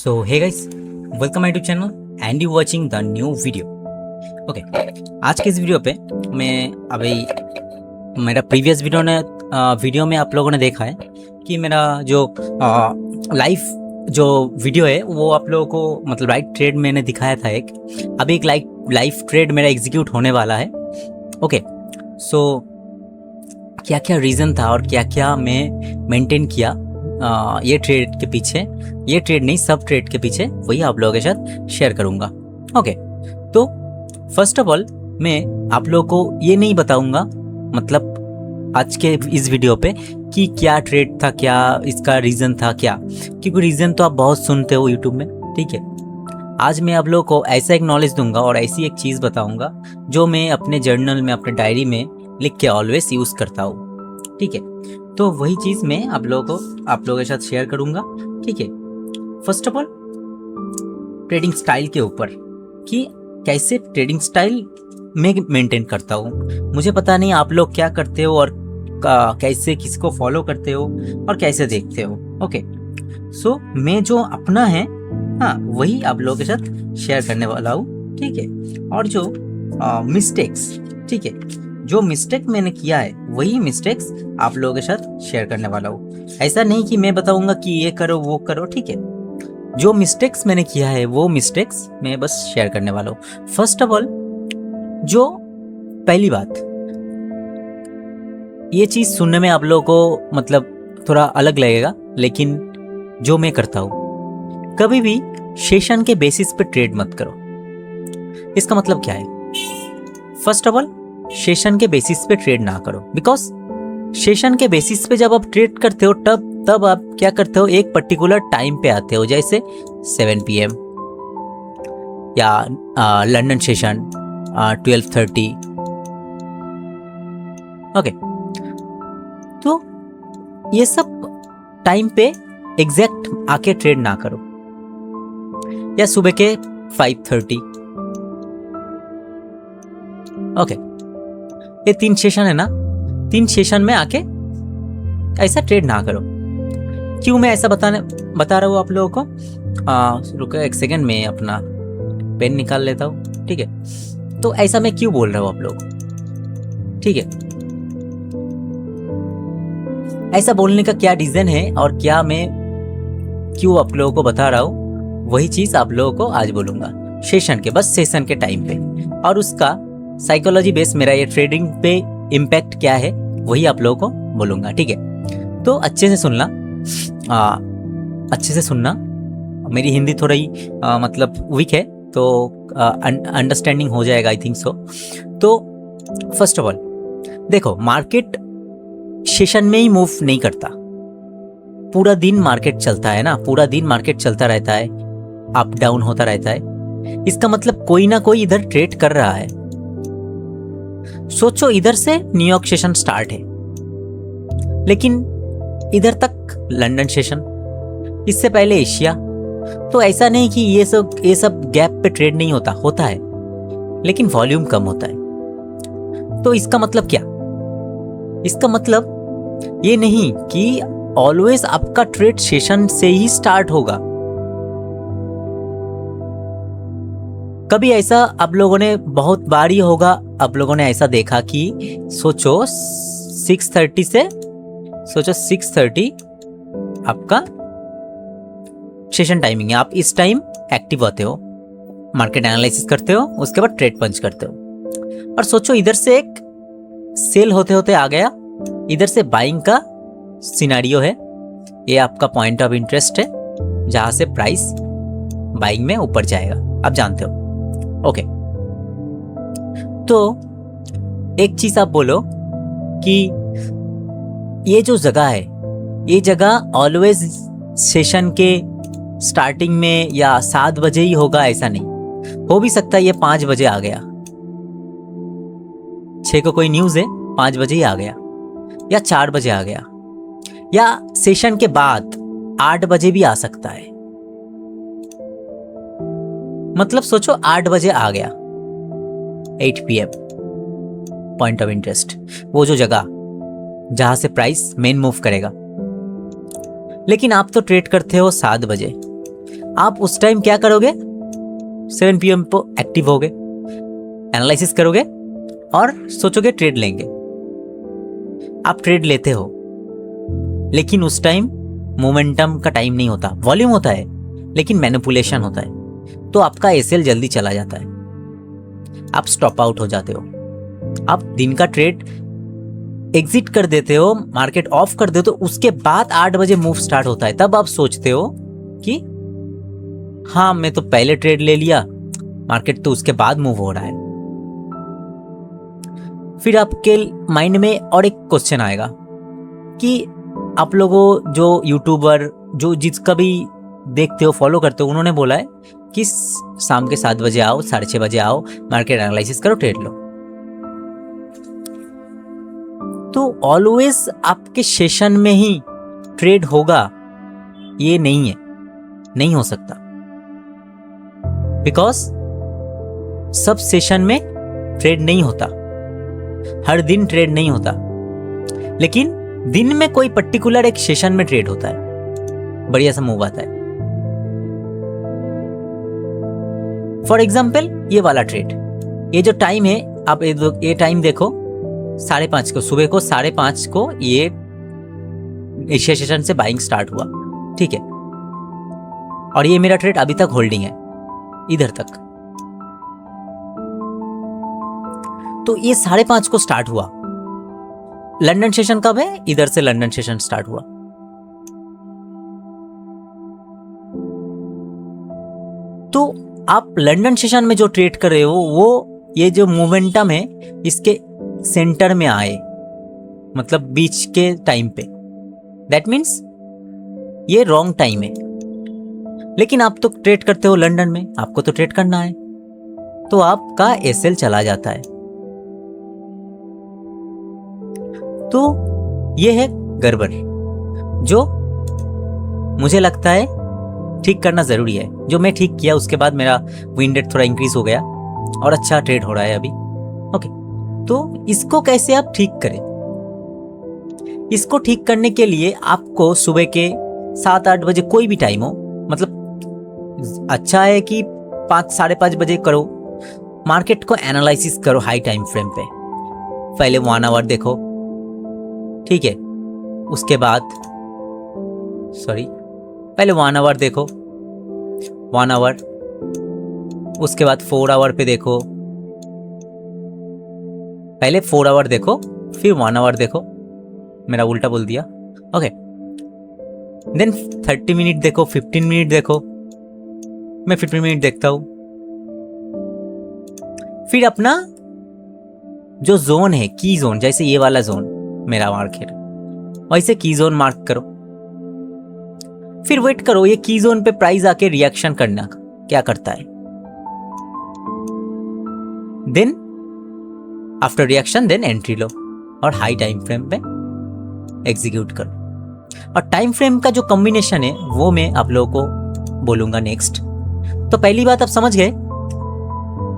So hey guys, welcome my YouTube channel and you watching the new video. Okay आज के इस video पे मैं अभी मेरा प्रीवियस वीडियो में आप लोगों ने देखा है कि मेरा जो लाइव जो वीडियो है वो आप लोगों को मतलब लाइव ट्रेड मैंने दिखाया था एक। अभी एक लाइव ट्रेड मेरा एग्जीक्यूट होने वाला है। ओके सो क्या क्या रीज़न था और क्या क्या मैं मेंटेन किया ये ट्रेड के पीछे, ये ट्रेड नहीं सब ट्रेड के पीछे, वही आप लोगों के साथ शेयर करूँगा। ओके तो फर्स्ट ऑफ ऑल मैं आप लोगों को ये नहीं बताऊंगा मतलब आज के इस वीडियो पे कि क्या ट्रेड था, क्या इसका रीज़न था क्या, क्योंकि रीज़न तो आप बहुत सुनते हो यूट्यूब में। ठीक है, आज मैं आप लोगों को ऐसा एक नॉलेज दूंगा और ऐसी एक चीज़ बताऊंगा जो मैं अपने जर्नल में, अपने डायरी में लिख के ऑलवेज यूज़ करता हूँ। ठीक है, तो वही चीज़ मैं आप लोगों के साथ शेयर करूँगा। ठीक है, first of all trading style के ऊपर कि कैसे ट्रेडिंग स्टाइल मैं मेंटेन करता हूँ। मुझे पता नहीं आप लोग क्या करते हो और कैसे किसको फॉलो करते हो और कैसे देखते हो। ओके सो मैं जो अपना है हाँ वही आप लोगों के साथ शेयर करने वाला हूँ। ठीक है, और जो मिस्टेक्स, ठीक है, जो मिस्टेक मैंने किया है वही मिस्टेक्स आप लोगों के साथ शेयर करने वाला हूँ। ऐसा नहीं कि मैं बताऊंगा कि ये करो वो करो। ठीक है, जो मिस्टेक्स मैंने किया है वो मिस्टेक्स मैं बस शेयर करने वाला हूँ। फर्स्ट ऑफ ऑल जो पहली बात, ये चीज़ सुनने में आप लोगों को मतलब थोड़ा अलग लगेगा, लेकिन जो मैं करता हूँ, कभी भी सेशन के बेसिस पे ट्रेड मत करो। इसका मतलब क्या है? फर्स्ट ऑफ ऑल सेशन के बेसिस पे ट्रेड ना करो, बिकॉज सेशन के बेसिस पे जब आप ट्रेड करते हो तब आप क्या करते हो, एक पर्टिकुलर टाइम पे आते हो, जैसे 7 PM या लंदन सेशन 12:30। ओके तो ये सब टाइम पे एग्जैक्ट आके ट्रेड ना करो, या सुबह के 5:30। ओके ये 3 सेशन है ना, 3 सेशन में आके ऐसा ट्रेड ना करो। क्यों मैं ऐसा बता रहा हूँ आप लोगों को? रुको एक सेकंड, में अपना पेन निकाल लेता हूँ। ठीक है, तो ऐसा मैं क्यों बोल रहा हूँ आप लोग? ठीक है, ऐसा बोलने का क्या रीजन है और क्या मैं क्यों आप लोगों को बता रहा हूँ, वही चीज आप लोगों को आज बोलूंगा। सेशन के, बस सेशन के टाइम पे, और उसका साइकोलॉजी बेस मेरा ये ट्रेडिंग पे इम्पैक्ट क्या है वही आप लोगों को बोलूंगा। ठीक है, तो अच्छे से सुनना, अच्छे से सुनना। मेरी हिंदी थोड़ी मतलब वीक है, तो अंडरस्टैंडिंग हो जाएगा, आई थिंक सो। तो फर्स्ट ऑफ ऑल देखो, मार्केट सेशन में ही मूव नहीं करता, पूरा दिन मार्केट चलता है ना, पूरा दिन मार्केट चलता रहता है, अप डाउन होता रहता है। इसका मतलब कोई ना कोई इधर ट्रेड कर रहा है। सोचो इधर से न्यूयॉर्क सेशन स्टार्ट है, लेकिन इधर तक लंदन सेशन, इससे पहले एशिया। तो ऐसा नहीं कि ये सब गैप पे ट्रेड नहीं होता है, लेकिन वॉल्यूम कम होता है। तो इसका मतलब क्या? इसका मतलब ये नहीं कि ऑलवेज आपका ट्रेड सेशन से ही स्टार्ट होगा। कभी ऐसा आप लोगों ने बहुत बार ही होगा, आप लोगों ने ऐसा देखा कि सोचो 6:30 से, सोचो 6:30 आपका सेशन टाइमिंग है, आप इस टाइम एक्टिव होते हो, मार्केट एनालिसिस करते हो, उसके बाद ट्रेड पंच करते हो, और सोचो इधर से एक सेल होते होते आ गया, इधर से बाइंग का सिनेरियो है, ये आपका पॉइंट ऑफ इंटरेस्ट है जहां से प्राइस बाइंग में ऊपर जाएगा, आप जानते हो। ओके तो एक चीज आप बोलो कि ये जो जगह है, ये जगह ऑलवेज सेशन के स्टार्टिंग में या 7 बजे ही होगा, ऐसा नहीं। हो भी सकता है ये 5 बजे आ गया, 6 को कोई न्यूज़ है, 5 बजे ही आ गया, या 4 बजे आ गया, या सेशन के बाद 8 बजे भी आ सकता है। मतलब सोचो 8 बजे आ गया, 8 PM पॉइंट ऑफ इंटरेस्ट, वो जो जगह जहां से प्राइस मेन मूव करेगा, लेकिन आप तो ट्रेड करते हो 7 बजे। आप उस टाइम क्या करोगे, 7 PM को एक्टिव होगे, एनालिसिस करोगे और सोचोगे ट्रेड लेंगे। आप ट्रेड लेते हो, लेकिन उस टाइम मोमेंटम का टाइम नहीं होता, वॉल्यूम होता है लेकिन मैनिपुलेशन होता है, तो आपका एसएल जल्दी चला जाता है, आप स्टॉप आउट हो जाते हो, आप दिन का ट्रेड एग्जिट कर देते हो, मार्केट ऑफ कर देते हो। उसके बाद 8 बजे मूव स्टार्ट होता है, तब आप सोचते हो कि हाँ मैं तो पहले ट्रेड ले लिया, मार्केट तो उसके बाद मूव हो रहा है। फिर आपके माइंड में और एक क्वेश्चन आएगा कि आप लोगों जो यूट्यूबर जो जिसका भी देखते हो फॉलो करते हो, उन्होंने बोला है कि शाम के 7 बजे आओ, 6:30 बजे आओ, मार्केट एनालिसिस करो, ट्रेड लो। तो ऑलवेज आपके सेशन में ही ट्रेड होगा ये नहीं है, नहीं हो सकता, बिकॉज सब सेशन में ट्रेड नहीं होता, हर दिन ट्रेड नहीं होता, लेकिन दिन में कोई पर्टिकुलर एक सेशन में ट्रेड होता है, बढ़िया सा मूव आता है। फॉर एग्जाम्पल ये वाला ट्रेड, ये जो टाइम है, आप ये टाइम देखो 5:30 को, सुबह को 5:30 को ये एशिया सेशन से बाइंग स्टार्ट हुआ, ठीक है, और ये मेरा ट्रेड अभी तक होल्डिंग है इधर तक। तो ये 5:30 को स्टार्ट हुआ, लंदन सेशन कब है, इधर से लंदन सेशन स्टार्ट हुआ। तो आप लंदन सेशन में जो ट्रेड कर रहे हो वो ये जो मोमेंटम है इसके सेंटर में आए, मतलब बीच के टाइम पे, दैट मीन्स ये रॉन्ग टाइम है। लेकिन आप तो ट्रेड करते हो लंदन में, आपको तो ट्रेड करना है, तो आपका एसएल चला जाता है। तो ये है गड़बड़ जो मुझे लगता है ठीक करना जरूरी है, जो मैं ठीक किया। उसके बाद मेरा विन रेट थोड़ा इंक्रीज हो गया और अच्छा ट्रेड हो रहा है अभी। ओके, तो इसको कैसे आप ठीक करें? इसको ठीक करने के लिए आपको सुबह के 7-8 बजे कोई भी टाइम हो, मतलब अच्छा है कि 5-5:30 बजे करो, मार्केट को एनालिसिस करो हाई टाइम फ्रेम पे। पहले 1 आवर देखो, ठीक है, उसके बाद पहले 1 आवर देखो, 1 आवर, उसके बाद 4 आवर पे देखो, पहले 4 आवर देखो फिर 1 आवर देखो, मेरा उल्टा बोल दिया। ओके, देन 30 मिनट देखो, 15 मिनट देखो, मैं 15 मिनट देखता हूं। फिर अपना जो जोन है, की जोन, जैसे ये वाला जोन मेरा मार्केट, वैसे की जोन मार्क करो, फिर वेट करो ये की जोन पे प्राइस आके रिएक्शन करना क्या करता है। Then after reaction then entry low और हाई टाइम फ्रेम पे एग्जीक्यूट करो। और टाइम फ्रेम का जो कॉम्बिनेशन है वो मैं आप लोगों को बोलूंगा नेक्स्ट। तो पहली बात आप समझ गए,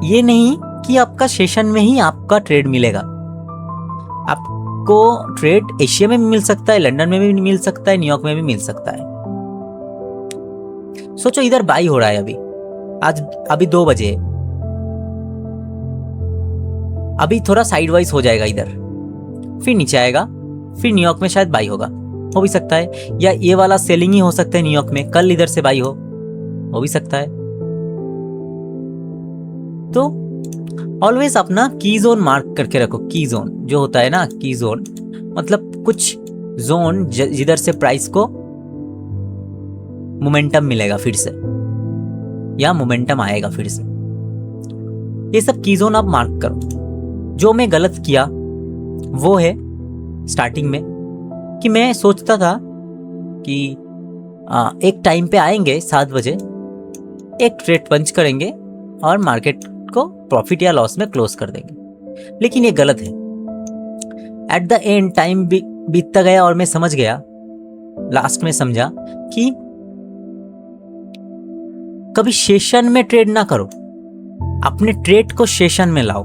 ये नहीं कि आपका सेशन में ही आपका ट्रेड मिलेगा, आपको ट्रेड एशिया में भी मिल सकता है, लंदन में भी मिल सकता है, न्यूयॉर्क में भी मिल सकता है। सोचो इधर बाई हो रहा है अभी 2 बजे, अभी थोड़ा साइडवाइज हो जाएगा इधर, फिर नीचे आएगा, फिर न्यूयॉर्क में शायद बाई हो भी सकता है, या ये वाला सेलिंग ही हो सकता है न्यूयॉर्क में, कल इधर से बाई हो भी सकता है। तो ऑलवेज अपना की जोन मार्क करके रखो। की जोन जो होता है ना, की जोन मतलब कुछ जोन जिधर से प्राइस को मोमेंटम मिलेगा फिर से, या मोमेंटम आएगा फिर से, ये सब की जोन आप मार्क करो। जो मैं गलत किया वो है स्टार्टिंग में कि मैं सोचता था कि एक टाइम पे आएंगे 7 बजे, एक ट्रेड पंच करेंगे और मार्केट को प्रॉफिट या लॉस में क्लोज कर देंगे, लेकिन ये गलत है। एट द एंड टाइम बीतता गया और मैं समझ गया, लास्ट में समझा कि कभी सेशन में ट्रेड ना करो, अपने ट्रेड को सेशन में लाओ।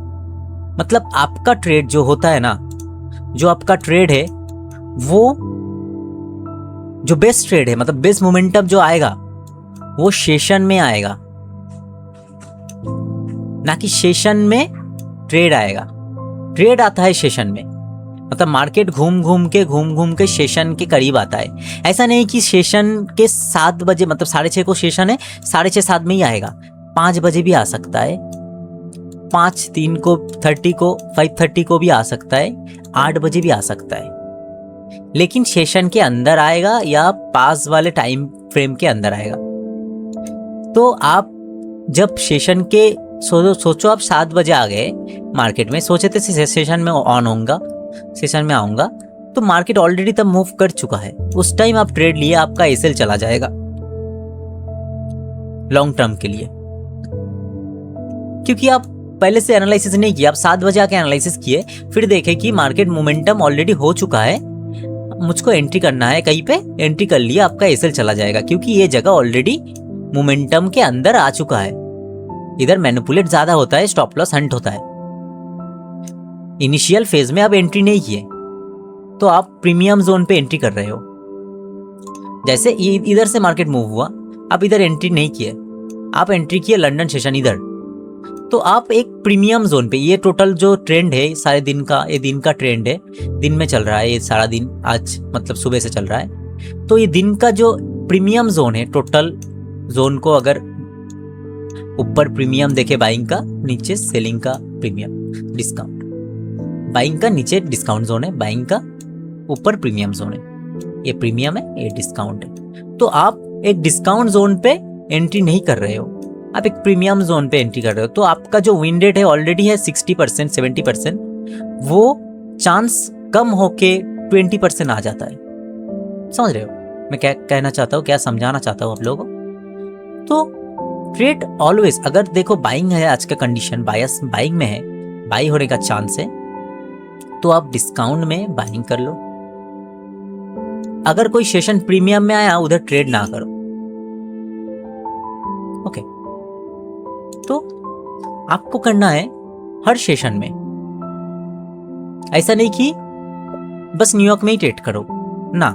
मतलब आपका ट्रेड जो होता है ना, जो आपका ट्रेड है वो जो बेस्ट ट्रेड है, मतलब बेस्ट मोमेंटम जो आएगा वो सेशन में आएगा, ना कि सेशन में ट्रेड आएगा। ट्रेड आता है सेशन में, मतलब मार्केट घूम घूम के सेशन के करीब आता है। ऐसा नहीं कि सेशन के 7 बजे, मतलब 6:30 को सेशन है, 6:30-7 में ही आएगा। 5 बजे भी आ सकता है, 5:03 को, 5:30 को भी आ सकता है, 8 बजे भी आ सकता है, लेकिन सेशन के अंदर आएगा या पास वाले टाइम फ्रेम के अंदर आएगा। तो आप जब सेशन के सोचो आप 7 बजे आ गए मार्केट में, सोचे थे सेशन में ऑन होऊंगा, सेशन में आऊंगा, तो मार्केट ऑलरेडी तब मूव कर चुका है। उस टाइम आप ट्रेड लिए, आपका एसएल चला जाएगा लॉन्ग टर्म के लिए, क्योंकि आप पहले से एनालिसिस नहीं किया। आप 7 बजे आके एनालिसिस किए, फिर देखे कि मार्केट मोमेंटम ऑलरेडी हो चुका है, मुझको एंट्री करना है, कहीं पे एंट्री कर लिया, आपका एसएल चला जाएगा, क्योंकि ये जगह ऑलरेडी मोमेंटम के अंदर आ चुका है। इधर मैनिपुलेट ज्यादा होता है, स्टॉप लॉस हंट होता है। इनिशियल फेज में आप एंट्री नहीं किए तो आप प्रीमियम जोन पे एंट्री कर रहे हो। जैसे इधर से मार्केट मूव हुआ, आप इधर एंट्री नहीं किए, आप एंट्री किए लंदन सेशन इधर, तो आप एक प्रीमियम जोन पे, ये टोटल जो ट्रेंड है सारे दिन का, ये दिन का ट्रेंड है, दिन में चल रहा है ये सारा दिन, आज मतलब सुबह से चल रहा है। तो ये दिन का जो प्रीमियम जोन है, टोटल जोन को अगर ऊपर प्रीमियम देखे बाइंग का, नीचे सेलिंग का प्रीमियम डिस्काउंट, बाइंग का नीचे डिस्काउंट जोन है, बाइंग का ऊपर प्रीमियम जोन है, ये प्रीमियम है, ये डिस्काउंट है। तो आप एक डिस्काउंट जोन पे एंट्री नहीं कर रहे हो, आप एक प्रीमियम जोन पे एंट्री कर रहे हो। तो आपका जो विन रेट है ऑलरेडी है 60%, 70%, वो चांस कम होके 20% आ जाता है। समझ रहे हो मैं क्या कहना चाहता हूँ, क्या समझाना चाहता हूँ आप लोगों को? तो ट्रेड ऑलवेज, अगर देखो बाइंग है, आज का कंडीशन बायस बाइंग में है, बाई होने का चांस है, तो आप डिस्काउंट में बाइंग कर लो। अगर कोई सेशन प्रीमियम में आया, उधर ट्रेड ना करो। ओके, तो आपको करना है हर सेशन में, ऐसा नहीं कि बस न्यूयॉर्क में ही ट्रेड करो ना।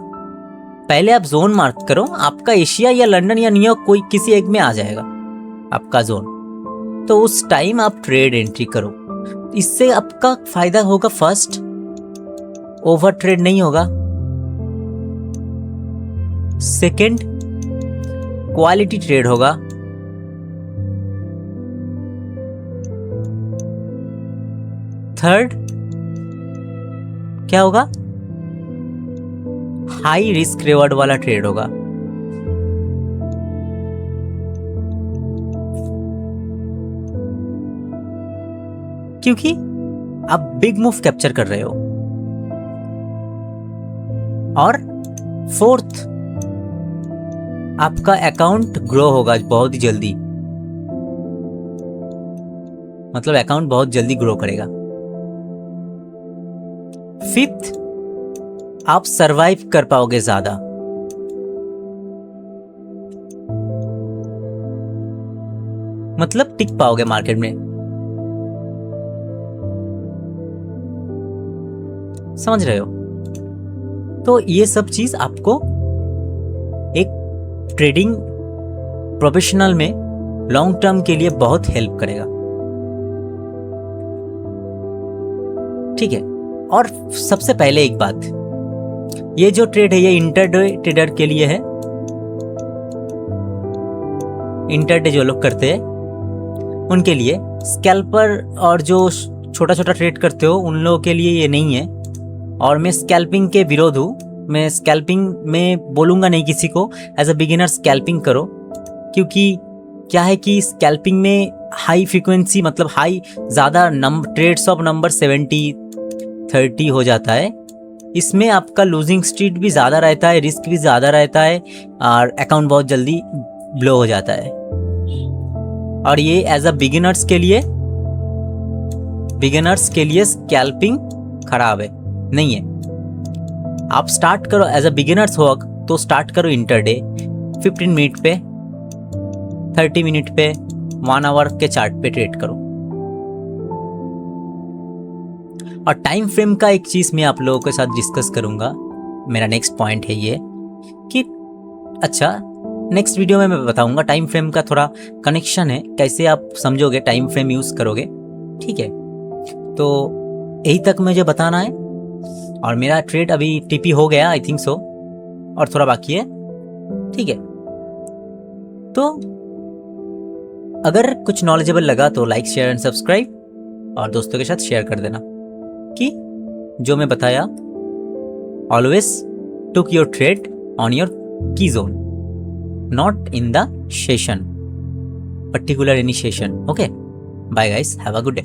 पहले आप जोन मार्क करो, आपका एशिया या लंदन या न्यूयॉर्क कोई किसी एक में आ जाएगा आपका जोन, तो उस टाइम आप ट्रेड एंट्री करो। इससे आपका फायदा होगा, फर्स्ट ओवर ट्रेड नहीं होगा, सेकंड क्वालिटी ट्रेड होगा, थर्ड क्या होगा, हाई रिस्क रिवॉर्ड वाला ट्रेड होगा। क्योंकि आप बिग मूव कैप्चर कर रहे हो। और फोर्थ, आपका अकाउंट ग्रो होगा बहुत ही जल्दी, मतलब अकाउंट बहुत जल्दी ग्रो करेगा। फिफ्थ, आप सरवाइव कर पाओगे ज्यादा। मतलब टिक पाओगे मार्केट में। समझ रहे हो? तो ये सब चीज आपको एक ट्रेडिंग प्रोफेशनल में लॉन्ग टर्म के लिए बहुत हेल्प करेगा। ठीक है। और सबसे पहले एक बात, ये जो ट्रेड है ये इंटरडे ट्रेडर के लिए है। इंटरडे जो लोग करते हैं उनके लिए, स्कैल्पर और जो छोटा छोटा ट्रेड करते हो उन लोगों के लिए ये नहीं है। और मैं स्कैल्पिंग के विरोध हूँ। मैं स्कैल्पिंग में बोलूँगा नहीं किसी को, एज अ बिगिनर स्कैल्पिंग करो। क्योंकि क्या है कि स्कैल्पिंग में हाई फ्रीक्वेंसी, मतलब हाई ज़्यादा ट्रेड्स ऑफ नंबर 70-30 हो जाता है। इसमें आपका लूजिंग स्ट्रीट भी ज़्यादा रहता है, रिस्क भी ज़्यादा रहता है और अकाउंट बहुत जल्दी ब्लो हो जाता है। और ये एज अ बिगिनर्स के लिए स्कैल्पिंग खराब है, नहीं है। आप स्टार्ट करो एज अ बिगिनर्स हो तो स्टार्ट करो इंटरडे 15 मिनट पे, 30 मिनट पे, 1 आवर के चार्ट पे ट्रेड करो। और टाइम फ्रेम का एक चीज मैं आप लोगों के साथ डिस्कस करूंगा। मेरा नेक्स्ट पॉइंट है ये कि अच्छा, नेक्स्ट वीडियो में मैं बताऊंगा टाइम फ्रेम का थोड़ा कनेक्शन है, कैसे आप समझोगे टाइम फ्रेम यूज करोगे। ठीक है, तो यही तक मुझे बताना है। और मेरा ट्रेड अभी टीपी हो गया आई थिंक सो, और थोड़ा बाकी है। ठीक है, तो अगर कुछ नॉलेजेबल लगा तो लाइक शेयर एंड सब्सक्राइब, और दोस्तों के साथ शेयर कर देना कि जो मैं बताया, always took your trade on your key zone, not in the session, particular any session. Okay, bye guys, have a good day.